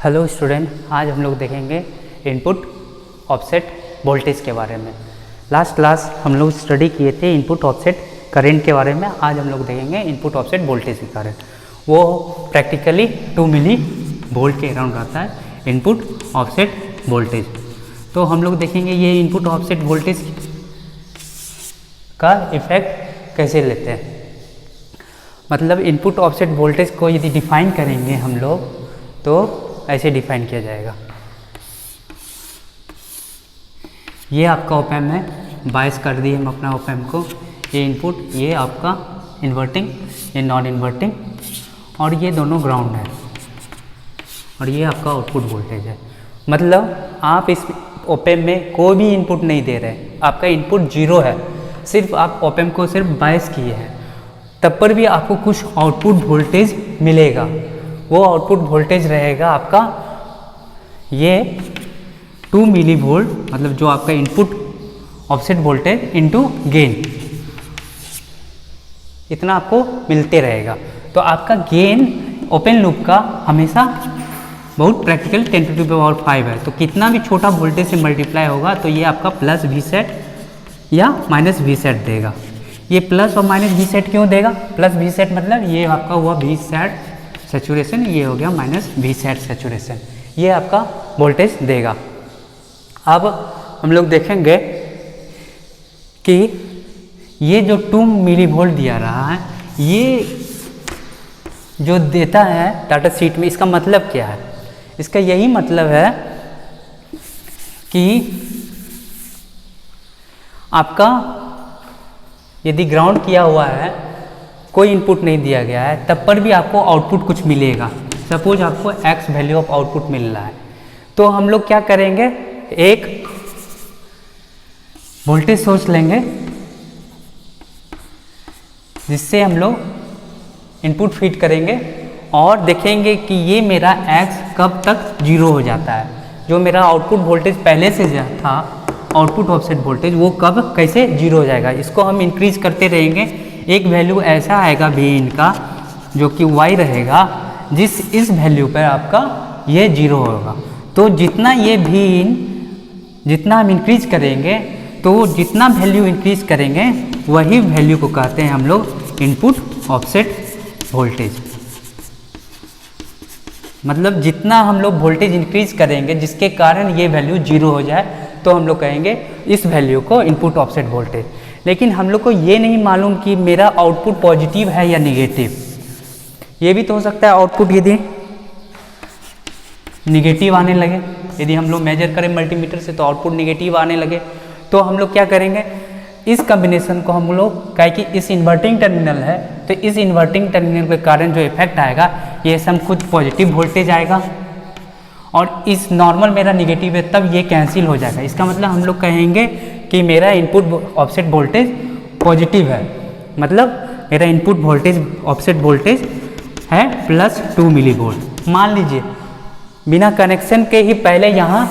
Hello student, आज हम लोग देखेंगे इनपुट ऑफसेट वोल्टेज के बारे में। लास्ट क्लास हम लोग स्टडी किए थे इनपुट ऑफसेट करंट के बारे में। आज हम लोग देखेंगे इनपुट ऑफसेट वोल्टेज के कारण। वो प्रैक्टिकली 2 मिली वोल्ट के अराउंड आता है इनपुट ऑफसेट वोल्टेज। तो हम लोग देखेंगे ये इनपुट ऑफसेट वोल्टेज का इफेक्ट कैसे लेते हैं। मतलब इनपुट ऑफसेट वोल्टेज को यदि डिफाइन करेंगे हम लोग तो ऐसे डिफाइन किया जाएगा। ये आपका ऑप एम्प है, बायस कर दिए हम अपना ऑप एम्प को। ये इनपुट, ये आपका इन्वर्टिंग, ये नॉन इन्वर्टिंग, और ये दोनों ग्राउंड है, और ये आपका आउटपुट वोल्टेज है। मतलब आप इस ऑप एम्प में कोई भी इनपुट नहीं दे रहे, आपका इनपुट जीरो है, सिर्फ आप ऑप एम्प को सिर्फ बायस किए हैं, तब पर भी आपको कुछ आउटपुट वोल्टेज मिलेगा। वो आउटपुट वोल्टेज रहेगा आपका ये 2 मिली वोल्ट, मतलब जो आपका input offset voltage into gain, इतना आपको मिलते रहेगा। तो आपका गेन ओपन लूप का हमेशा बहुत प्रैक्टिकल 10⁵ है। तो कितना भी छोटा वोल्टेज से मल्टीप्लाई होगा तो ये आपका प्लस वी सेट या माइनस वी सेट देगा। ये प्लस और माइनस वी सेट क्यों देगा? प्लस वी सेट मतलब ये आपका हुआ वी सेट सैचुरेशन, ये हो गया माइनस वी सेट सैचुरेशन, ये आपका वोल्टेज देगा। अब हम लोग देखेंगे कि ये जो 2 मिली वोल्ट दिया रहा है, ये जो देता है डाटा शीट में, इसका मतलब क्या है? इसका यही मतलब है कि आपका यदि ग्राउंड किया हुआ है, कोई इनपुट नहीं दिया गया है, तब पर भी आपको आउटपुट कुछ मिलेगा। सपोज आपको x वैल्यू ऑफ आउटपुट मिल रहा है, तो हम लोग क्या करेंगे, एक वोल्टेज सोर्स लेंगे जिससे हम लोग इनपुट फीड करेंगे और देखेंगे कि ये मेरा x कब तक जीरो हो जाता है। जो मेरा आउटपुट वोल्टेज पहले से था, आउटपुट ऑफसेट वोल्टेज, वो कब कैसे जीरो हो जाएगा। इसको हम इंक्रीज करते रहेंगे। एक वैल्यू ऐसा आएगा भी इनका जो कि y रहेगा, इस वैल्यू पर आपका ये जीरो होगा। तो जितना ये भी जितना हम इंक्रीज करेंगे, तो जितना वैल्यू इंक्रीज करेंगे वही वैल्यू को कहते हैं हम लोग इनपुट ऑफसेट वोल्टेज। मतलब जितना हम लोग वोल्टेज इंक्रीज करेंगे जिसके कारण ये वैल्यू जीरो हो जाए, तो हम लोग कहेंगे इस वैल्यू को इनपुट ऑफसेट वोल्टेज। लेकिन हम लोग को ये नहीं मालूम कि मेरा आउटपुट पॉजिटिव है या निगेटिव। ये भी तो हो सकता है आउटपुट यदि निगेटिव आने लगे, यदि हम लोग मेजर करें मल्टीमीटर से तो आउटपुट निगेटिव आने लगे, तो हम लोग क्या करेंगे, इस कॉम्बिनेशन को हम लोग कहें कि इस इन्वर्टिंग टर्मिनल है, तो इस इन्वर्टिंग टर्मिनल के कारण जो इफेक्ट आएगा, ये सम कुछ पॉजिटिव वोल्टेज आएगा, और इस नॉर्मल मेरा निगेटिव है तब ये कैंसिल हो जाएगा। इसका मतलब हम लोग कहेंगे कि मेरा इनपुट ऑफसेट वोल्टेज पॉजिटिव है, मतलब मेरा इनपुट वोल्टेज ऑफसेट वोल्टेज है प्लस 2 मिली वोल्ट। मान लीजिए बिना कनेक्शन के ही पहले यहाँ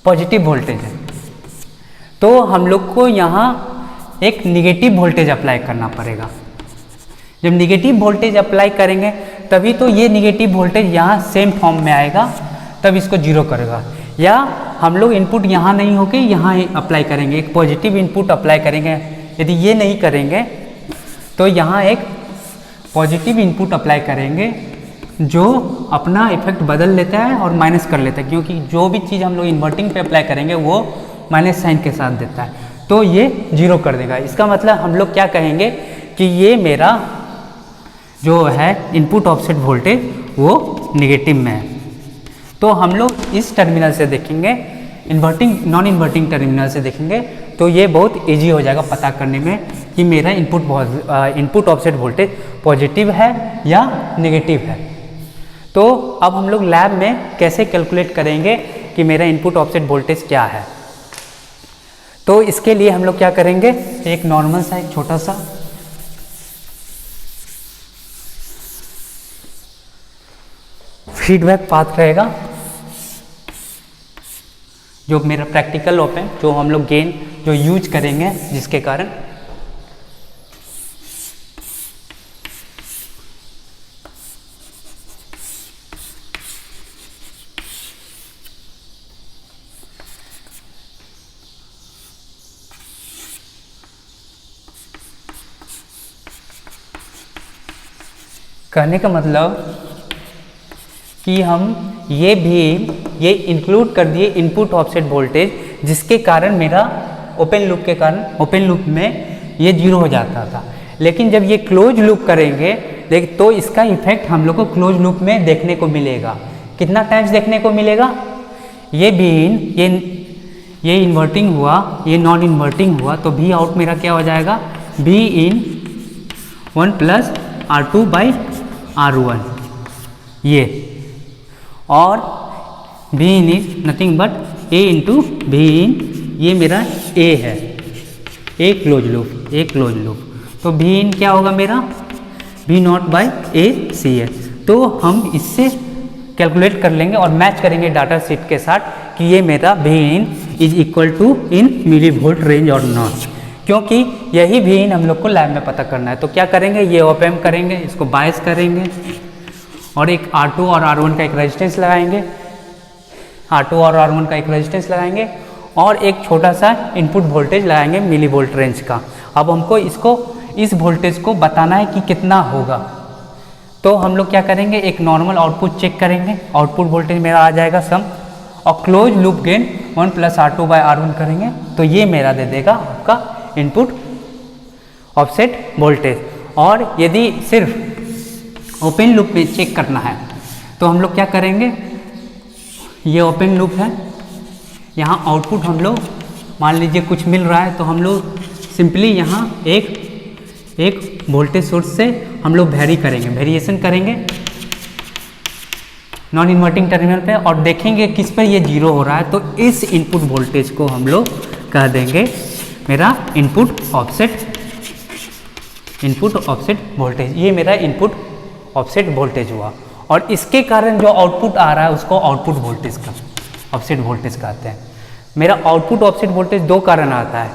पॉजिटिव वोल्टेज है, तो हम लोग को यहाँ एक निगेटिव वोल्टेज अप्लाई करना पड़ेगा। जब निगेटिव वोल्टेज अप्लाई करेंगे तभी तो ये निगेटिव वोल्टेज यहाँ सेम फॉर्म में आएगा, तब इसको जीरो करेगा। या हम लोग इनपुट यहाँ नहीं होके यहाँ अप्लाई करेंगे, एक पॉजिटिव इनपुट अप्लाई करेंगे। यदि ये नहीं करेंगे तो यहाँ एक पॉजिटिव इनपुट अप्लाई करेंगे जो अपना इफेक्ट बदल लेता है और माइनस कर लेता है, क्योंकि जो भी चीज़ हम लोग इन्वर्टिंग पे अप्लाई करेंगे वो माइनस साइन के साथ देता है, तो ये जीरो कर देगा। इसका मतलब हम लोग क्या कहेंगे कि ये मेरा जो है इनपुट ऑफसेट वोल्टेज वो निगेटिव में है। तो हम लोग इस टर्मिनल से देखेंगे, इन्वर्टिंग नॉन इन्वर्टिंग टर्मिनल से देखेंगे, तो ये बहुत इजी हो जाएगा पता करने में कि मेरा इनपुट ऑफसेट वोल्टेज पॉजिटिव है या नेगेटिव है। तो अब हम लोग लैब में कैसे कैलकुलेट करेंगे कि मेरा इनपुट ऑफसेट वोल्टेज क्या है। तो इसके लिए हम लोग क्या करेंगे, एक नॉर्मल सा एक छोटा सा फीडबैक पाथ रहेगा, जो मेरा प्रैक्टिकल ऑप है, जो हम लोग गेन जो यूज करेंगे, जिसके कारण कहने का मतलब कि हम ये इंक्लूड कर दिए इनपुट ऑफसेट वोल्टेज, जिसके कारण मेरा ओपन लूप के कारण ओपन लूप में ये 0 हो जाता था। लेकिन जब ये क्लोज लूप करेंगे तो इसका इफेक्ट हम लोग को क्लोज लूप में देखने को मिलेगा। कितना टाइम्स देखने को मिलेगा? ये भी ये इन्वर्टिंग हुआ, ये नॉन इन्वर्टिंग हुआ, तो भी आउट मेरा क्या हो जाएगा? भी इन 1 प्लस R2/R1 ये, और V in is nothing but A into V in, ये मेरा A है, A क्लोज लूप। तो भी इन क्या होगा मेरा? V0/AC है। तो हम इससे कैलकुलेट कर लेंगे और मैच करेंगे डाटा शीट के साथ कि ये मेरा V in is equal to in millivolt range और नॉट, क्योंकि यही भी इन हम लोग को लैब में पता करना है। तो क्या करेंगे? ये ऑप एम्प करेंगे, इसको बायस करेंगे और एक R2 और R1 का एक रेजिस्टेंस लगाएंगे, और एक छोटा सा इनपुट वोल्टेज लगाएंगे मिली वोल्ट रेंज का। अब हमको इस वोल्टेज को बताना है कि कितना होगा। तो हम लोग क्या करेंगे? एक नॉर्मल आउटपुट चेक करेंगे, आउटपुट वोल्टेज मेरा आ जाएगा सम, और close loop gain 1 plus R2/R1 करेंगे, तो ये मेरा दे देगा आपका इनपुट ऑफसेट वोल्टेज। और यदि सिर्फ ओपन लूप में चेक करना है तो हम लोग क्या करेंगे? ये ओपन लूप है, यहाँ आउटपुट हम लोग मान लीजिए कुछ मिल रहा है, तो हम लोग सिंपली यहाँ एक वोल्टेज सोर्स से हम लोग वेरिएशन करेंगे नॉन इन्वर्टिंग टर्मिनल पे, और देखेंगे किस पर ये 0 हो रहा है। तो इस इनपुट वोल्टेज को हम लोग कह देंगे मेरा इनपुट ऑफसेट वोल्टेज। ये मेरा इनपुट ऑफसेट वोल्टेज हुआ, और इसके कारण जो आउटपुट आ रहा है उसको आउटपुट वोल्टेज का ऑफसेट वोल्टेज कहते हैं। मेरा आउटपुट ऑफसेट वोल्टेज दो कारण आता है,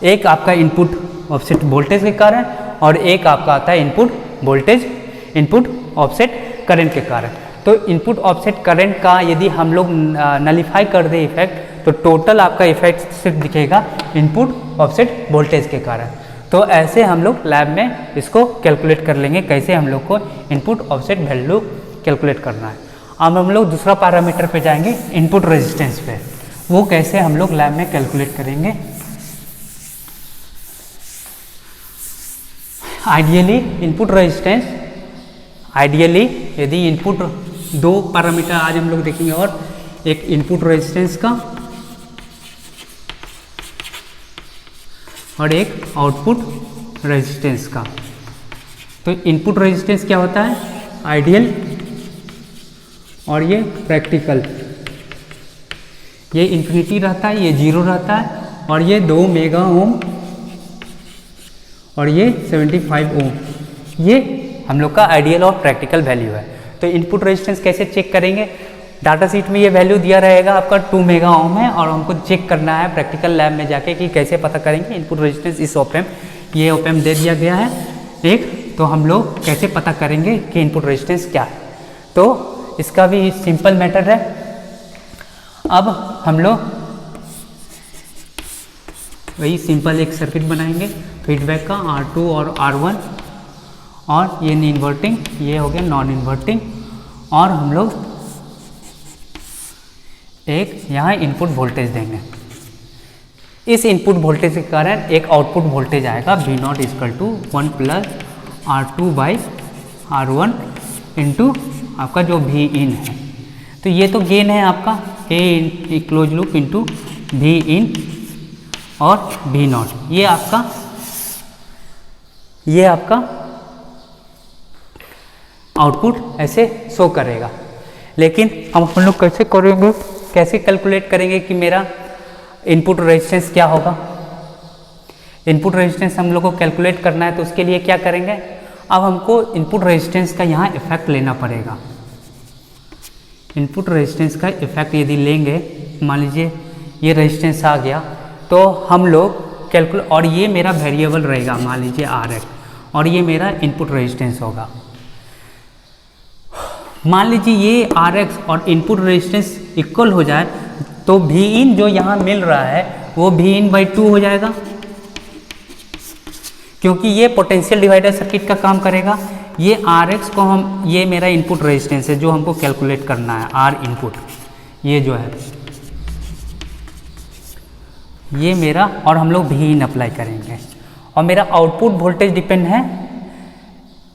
एक आपका इनपुट ऑफसेट वोल्टेज के कारण, और एक आपका आता है इनपुट ऑफसेट करंट के कारण। तो इनपुट ऑफसेट करंट का यदि हम लोग नलीफाई कर दे इफेक्ट, तो टोटल आपका इफेक्ट सिर्फ दिखेगा इनपुट ऑफसेट वोल्टेज के कारण। तो ऐसे हम लोग लैब में इसको कैलकुलेट कर लेंगे, कैसे हम लोग को इनपुट ऑफसेट वैल्यू कैलकुलेट करना है। अब हम लोग दूसरा पैरामीटर पे जाएंगे, इनपुट रेजिस्टेंस पे। वो कैसे हम लोग लैब में कैलकुलेट करेंगे? आइडियली यदि इनपुट दो पैरामीटर आज हम लोग देखेंगे, और एक इनपुट रेजिस्टेंस का और एक आउटपुट रेजिस्टेंस का। तो इनपुट रेजिस्टेंस क्या होता है? आइडियल, और ये प्रैक्टिकल। ये इन्फिनिटी रहता है, ये 0 रहता है, और ये 2 मेगा ओम और ये 75 ओम। ये हम लोग का आइडियल और प्रैक्टिकल वैल्यू है। तो इनपुट रेजिस्टेंस कैसे चेक करेंगे? डाटा शीट में ये वैल्यू दिया रहेगा आपका 2 मेगा ओम है, और हमको चेक करना है प्रैक्टिकल लैब में जाके कि कैसे पता करेंगे इनपुट रेजिस्टेंस इस ऑप एम्प। ये ऑप एम्प दे दिया गया है एक, तो हम लोग कैसे पता करेंगे कि इनपुट रेजिस्टेंस क्या है? तो इसका भी सिंपल मैटर है। अब हम लोग वही सिंपल एक सर्किट बनाएंगे फीडबैक का, R2 और R1, और ये इन्वर्टिंग, ये हो गया नॉन इन्वर्टिंग, और हम लोग एक यहाँ इनपुट वोल्टेज देंगे। इस इनपुट वोल्टेज के कारण एक आउटपुट वोल्टेज आएगा V0 equal to 1 plus R2/R1 into आपका जो V इन है। तो ये तो गेन है आपका A close loop into V इन और V0। ये आपका आउटपुट ऐसे शो करेगा। लेकिन हम लोग कैसे करेंगे, कैसे कैलकुलेट करेंगे कि मेरा इनपुट रेजिस्टेंस क्या होगा? इनपुट रेजिस्टेंस हम लोग को कैलकुलेट करना है, तो उसके लिए क्या करेंगे? अब हमको इनपुट रेजिस्टेंस का यहाँ इफेक्ट लेना पड़ेगा। इनपुट रेजिस्टेंस का इफेक्ट यदि लेंगे, मान लीजिए ये रेजिस्टेंस आ गया, तो हम लोग कैलकुलेट, और ये मेरा वेरिएबल रहेगा मान लीजिए RX, और ये मेरा इनपुट रेजिस्टेंस होगा। मान लीजिए ये RX और इनपुट रेजिस्टेंस इक्वल हो जाए, तो V इन जो यहाँ मिल रहा है वो V इन/2 हो जाएगा, क्योंकि ये पोटेंशियल डिवाइडर सर्किट का काम करेगा। ये आर एक्स को हम, ये मेरा इनपुट रेजिस्टेंस है जो हमको कैलकुलेट करना है, आर इनपुट ये जो है ये मेरा, और हम लोग भी इन अप्लाई करेंगे। और मेरा आउटपुट वोल्टेज डिपेंड है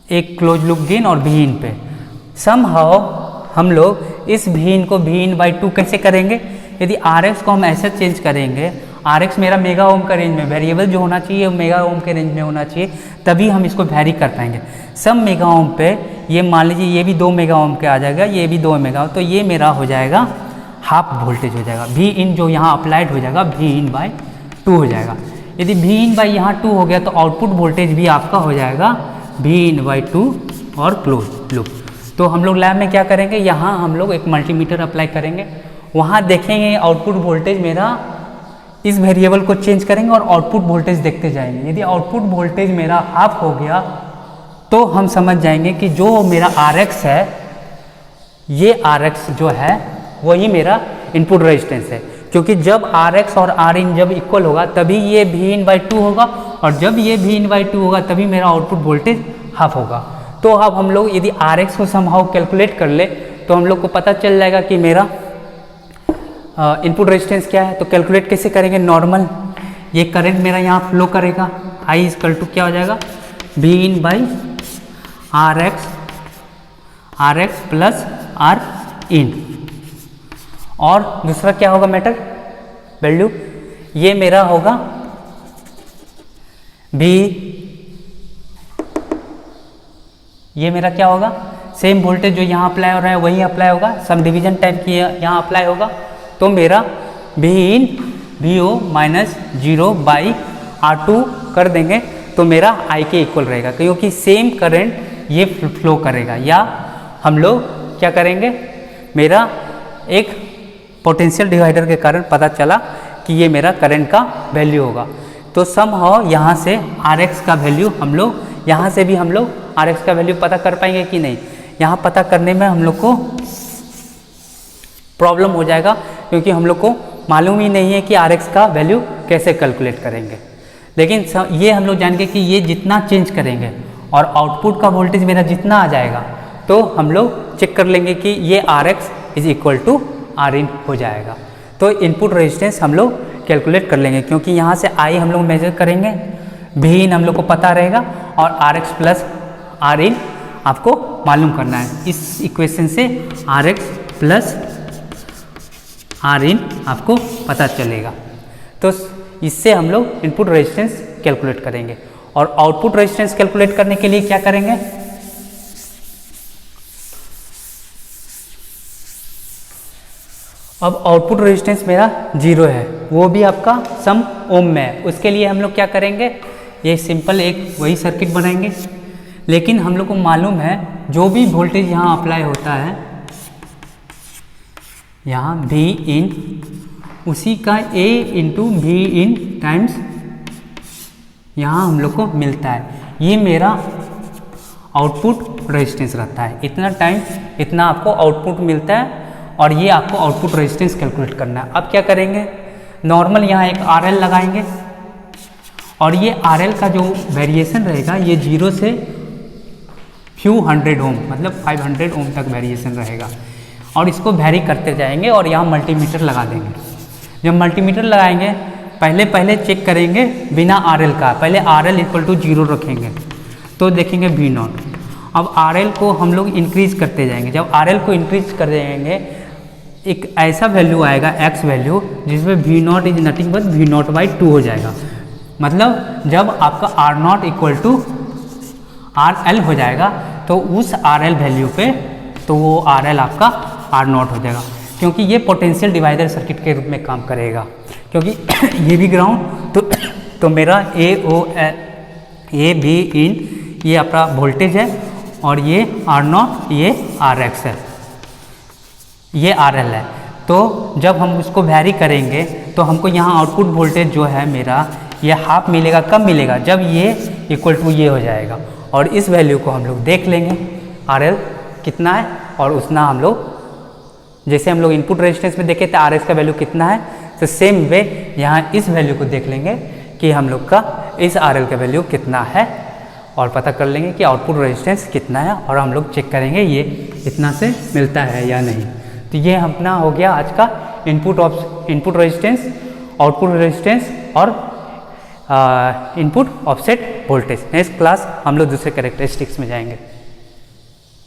एक क्लोज लूप गेन और भी इन पे। समहाउ हम लोग इस भी इन को भी इन बाई 2 कैसे करेंगे? यदि आर एक्स को हम ऐसे चेंज करेंगे, आर एक्स मेरा मेगा ओम का रेंज में, वेरिएबल जो होना चाहिए वो मेगा ओम के रेंज में होना चाहिए, तभी हम इसको वैरी कर पाएंगे। सब मेगा ओम पे ये मान लीजिए ये भी 2 मेगा ओम के आ जाएगा, ये भी 2 मेगा, तो ये मेरा हो जाएगा हाफ वोल्टेज हो जाएगा। भी इन जो यहाँ अप्लाइड हो जाएगा भी इन बाई 2 हो जाएगा। यदि भी इन बाई यहाँ 2 हो गया तो आउटपुट वोल्टेज भी आपका हो जाएगा भी इन बाई 2 और क्लोज लूप। तो हम लोग लैब में क्या करेंगे, यहाँ हम लोग एक मल्टीमीटर अप्लाई करेंगे, वहाँ देखेंगे आउटपुट वोल्टेज मेरा, इस वेरिएबल को चेंज करेंगे और आउटपुट वोल्टेज देखते जाएंगे। यदि आउटपुट वोल्टेज मेरा हाफ हो गया तो हम समझ जाएंगे कि जो मेरा आर एक्स है, ये आर एक्स जो है वही मेरा इनपुट रेजिस्टेंस है, क्योंकि जब आर एक्स और आर इन जब इक्वल होगा तभी ये भी इन बाई 2 होगा, और जब ये भी इन बाई 2 होगा तभी मेरा आउटपुट वोल्टेज हाफ होगा। तो अब हम लोग यदि आर एक्स को समहाउ कैलकुलेट कर ले तो हम लोग को पता चल जाएगा कि मेरा इनपुट रेजिस्टेंस क्या है। तो कैलकुलेट कैसे करेंगे? नॉर्मल ये करंट मेरा यहाँ फ्लो करेगा, आई इक्वल टू क्या हो जाएगा, V in by R X plus R in. और दूसरा क्या होगा मैटर वैल्यू, ये मेरा होगा भी, ये मेरा क्या होगा, सेम वोल्टेज जो यहाँ अप्लाई हो रहा है वही अप्लाई होगा, सब डिवीजन टाइप की यहाँ अप्लाई होगा। तो मेरा V in V O minus 0 by R2 कर देंगे तो मेरा आई के इक्वल रहेगा, क्योंकि सेम करंट ये फ्लो करेगा। या हम लोग क्या करेंगे, मेरा एक पोटेंशियल डिवाइडर के कारण पता चला कि ये मेरा करंट का वैल्यू होगा। तो समहाउ यहाँ से आर एक्स का वैल्यू हम लोग, यहाँ से भी हम लोग आर एक्स का वैल्यू पता कर पाएंगे कि नहीं, यहाँ पता करने में हम लोग को प्रॉब्लम हो जाएगा, क्योंकि हम लोग को मालूम ही नहीं है कि आर एक्स का वैल्यू कैसे कैलकुलेट करेंगे। लेकिन ये हम लोग जान के कि ये जितना चेंज करेंगे और आउटपुट का वोल्टेज मेरा जितना आ जाएगा, तो हम लोग चेक कर लेंगे कि ये R X is equal to R in हो जाएगा। तो इनपुट रेजिस्टेंस हम लोग कैलकुलेट कर लेंगे, क्योंकि यहाँ से आई हम लोग मेजर करेंगे, भी इन हम लोग को पता रहेगा, और R X plus R in आपको मालूम करना है। इस इक्वेशन से R X plus R in आपको पता चलेगा। तो इससे हम लोग इनपुट रेजिस्टेंस कैलकुलेट करेंगे। और आउटपुट रेजिस्टेंस कैलकुलेट करने के लिए क्या करेंगे, अब आउटपुट रेजिस्टेंस मेरा 0 है, वो भी आपका सम ओम में है। उसके लिए हम लोग क्या करेंगे, ये सिंपल एक वही सर्किट बनाएंगे, लेकिन हम लोग को मालूम है जो भी वोल्टेज यहाँ अप्लाई होता है, यहाँ भी इन उसी का A into V in times यहाँ हम लोग को मिलता है। ये मेरा आउटपुट रेजिस्टेंस रहता है, इतना टाइम इतना आपको आउटपुट मिलता है, और ये आपको आउटपुट रेजिस्टेंस कैलकुलेट करना है। अब क्या करेंगे, नॉर्मल यहाँ एक RL लगाएंगे, और ये RL का जो वेरिएशन रहेगा ये 0 से फ्यू 100 ओम मतलब 500 ओम तक वेरिएशन रहेगा, और इसको वैरी करते जाएंगे और यहाँ मल्टीमीटर लगा देंगे। जब मल्टीमीटर लगाएंगे पहले चेक करेंगे बिना RL का, पहले RL इक्वल टू 0 रखेंगे तो देखेंगे V0। अब RL को हम लोग इंक्रीज करते जाएंगे, जब RL को इंक्रीज कर देंगे एक ऐसा वैल्यू आएगा x वैल्यू जिसमें V0 is nothing but V0 by 2 हो जाएगा। मतलब जब आपका R0 इक्वल टू RL हो जाएगा तो उस RL वैल्यू पे तो वो RL आपका R0 हो जाएगा, क्योंकि ये पोटेंशियल डिवाइडर सर्किट के रूप में काम करेगा। क्योंकि ये भी ग्राउंड तो मेरा ए भी इन ये अपना वोल्टेज है, और ये R0 ये RX है, ये RL है। तो जब हम उसको वैरी करेंगे तो हमको यहाँ आउटपुट वोल्टेज जो है मेरा ये हाफ मिलेगा। कब मिलेगा, जब ये इक्वल टू ये हो जाएगा, और इस वैल्यू को हम लोग देख लेंगे RL कितना है, और उतना हम लोग जैसे हम लोग इनपुट रेजिस्टेंस में देखे थे RX का वैल्यू कितना है, तो सेम वे यहाँ इस वैल्यू को देख लेंगे कि हम लोग का इस RL का वैल्यू कितना है, और पता कर लेंगे कि आउटपुट रेजिस्टेंस कितना है, और हम लोग चेक करेंगे ये इतना से मिलता है या नहीं। तो ये अपना हो गया आज का इनपुट रेजिस्टेंस, आउटपुट रेजिस्टेंस और input offset voltage. Next class हम लोग दूसरे कैरेक्टरिस्टिक्स में जाएंगे।